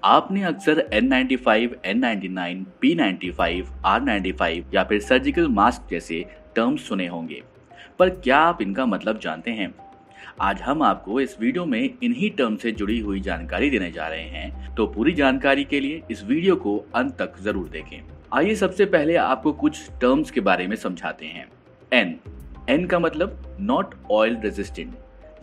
आपने अक्सर N95, N99, P95, R95 या फिर सर्जिकल मास्क जैसे टर्म्स सुने होंगे, पर क्या आप इनका मतलब जानते हैं? आज हम आपको इस वीडियो में इन्हीं टर्म से जुड़ी हुई जानकारी देने जा रहे हैं, तो पूरी जानकारी के लिए इस वीडियो को अंत तक जरूर देखें। आइए सबसे पहले आपको कुछ टर्म्स के बारे में समझाते हैं। एन का मतलब नॉट ऑयल रेजिस्टेंट,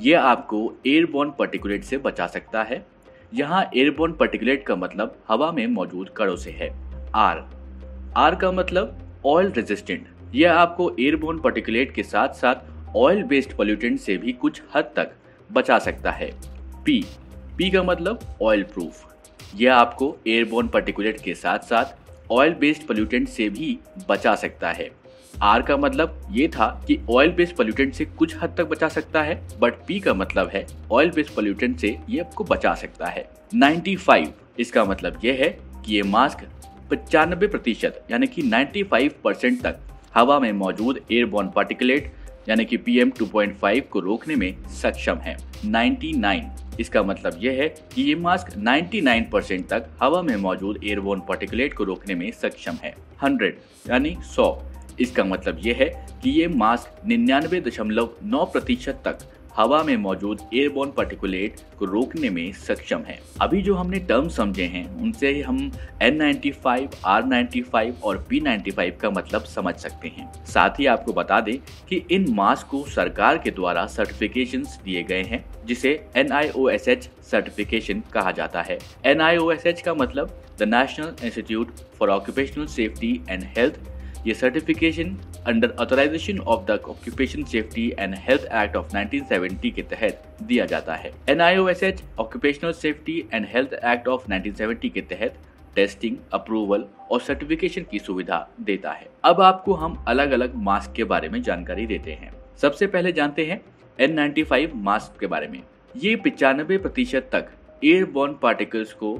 ये आपको एयरबोर्न पार्टिकुलेट से बचा सकता है। यहाँ एयरबोर्न पार्टिकुलेट का मतलब हवा में मौजूद कणों से है। आर का मतलब ऑयल रेजिस्टेंट, यह आपको एयरबोर्न पार्टिकुलेट के साथ साथ ऑयल बेस्ड पोल्यूटेंट से भी कुछ हद तक बचा सकता है। पी का मतलब ऑयल प्रूफ, यह आपको एयरबोर्न पार्टिकुलेट के साथ साथ ऑयल बेस्ड पोल्यूटेंट से भी बचा सकता है। आर का मतलब ये था कि ऑयल बेस्ड पोल्यूटेंट से कुछ हद तक बचा सकता है, बट पी का मतलब है ऑयल बेस्ड पोल्यूटेंट से ये आपको बचा सकता है। 95, इसका मतलब ये है कि ये मास्क 95% यानी कि 95% तक हवा में मौजूद एयरबोर्न पार्टिकुलेट यानी कि PM 2.5 को रोकने में सक्षम है। 99, इसका मतलब यह है कि ये मास्क 99% तक हवा में मौजूद एयरबोर्न पार्टिकुलेट को रोकने में सक्षम है। 100 यानी 100, इसका मतलब ये है कि ये मास्क 99.9% तक हवा में मौजूद एयरबोर्न पार्टिकुलेट को रोकने में सक्षम है। अभी जो हमने टर्म समझे हैं उनसे हम N95, R95 और P95 का मतलब समझ सकते हैं। साथ ही आपको बता दें कि इन मास्क को सरकार के द्वारा सर्टिफिकेशंस दिए गए हैं, जिसे NIOSH सर्टिफिकेशन कहा जाता है। NIOSH का मतलब the National Institute for Occupational safety and Health. ये certification under authorization of the occupation safety and health act of 1970 के तहत दिया जाता है। NIOSH occupational safety and health act of 1970 के तहत टेस्टिंग, अप्रूवल और सर्टिफिकेशन की सुविधा देता है। अब आपको हम अलग अलग मास्क के बारे में जानकारी देते हैं। सबसे पहले जानते हैं N95 मास्क के बारे में। ये 95% तक एयरबोर्न पार्टिकल्स को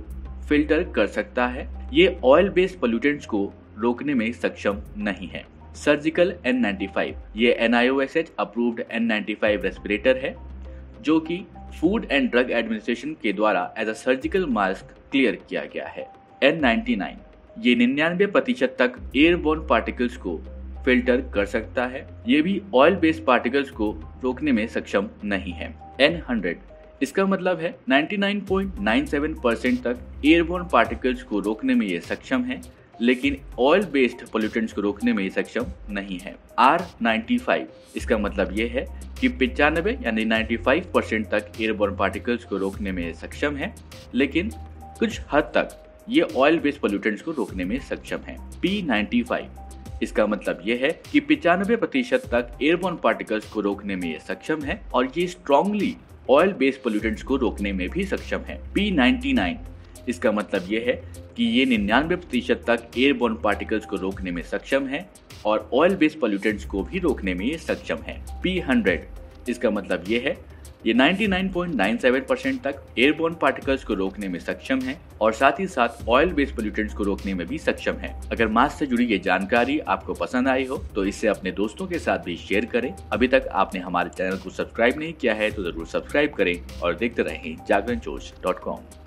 फिल्टर कर सकता है। ये ऑयल बेस्ड पोल्यूटेंट्स को रोकने में सक्षम नहीं है। सर्जिकल N95, ये NIOSH अप्रूव्ड N95 रेस्पिरेटर है, जो कि फूड एंड ड्रग एडमिनिस्ट्रेशन के द्वारा as a surgical mask clear किया गया है। N99, ये 99% तक एयरबोर्न पार्टिकल्स को फिल्टर कर सकता है। ये भी ऑयल बेस्ड पार्टिकल्स को रोकने में सक्षम नहीं है। N100, इसका मतलब है 99.97% तक एयरबोर्न पार्टिकल्स को रोकने में ये सक्षम है, लेकिन ऑयल बेस्ड पोल्यूटेंट्स को रोकने में ये सक्षम नहीं है। R95, इसका मतलब ये है कि 95 यानी 95% तक एयरबोर्न पार्टिकल्स को रोकने में सक्षम है, लेकिन कुछ हद तक ये ऑयल बेस्ड पोल्यूटेंट्स को रोकने में सक्षम है। P95, इसका मतलब ये है कि 95% तक एयरबोर्न पार्टिकल्स को रोकने में ये सक्षम है और ये स्ट्रांगली ऑयल बेस्ड पोल्यूटेंट्स को रोकने में भी सक्षम है। P99, इसका मतलब ये है कि ये 99% तक एयरबोर्न पार्टिकल्स को रोकने में सक्षम है और ऑयल बेस्ड पोल्यूटेंट्स को भी रोकने में ये सक्षम है। P100, इसका मतलब ये है ये 99.97% तक एयरबोर्न पार्टिकल्स को रोकने में सक्षम है और साथ ही साथ ऑयल बेस्ड पोल्यूटेंट्स को रोकने में भी सक्षम है। अगर मास्क से जुड़ी ये जानकारी आपको पसंद आई हो तो इसे अपने दोस्तों के साथ भी शेयर करें। अभी तक आपने हमारे चैनल को सब्सक्राइब नहीं किया है तो जरूर सब्सक्राइब करें और देखते रहें जागरणजोश.com।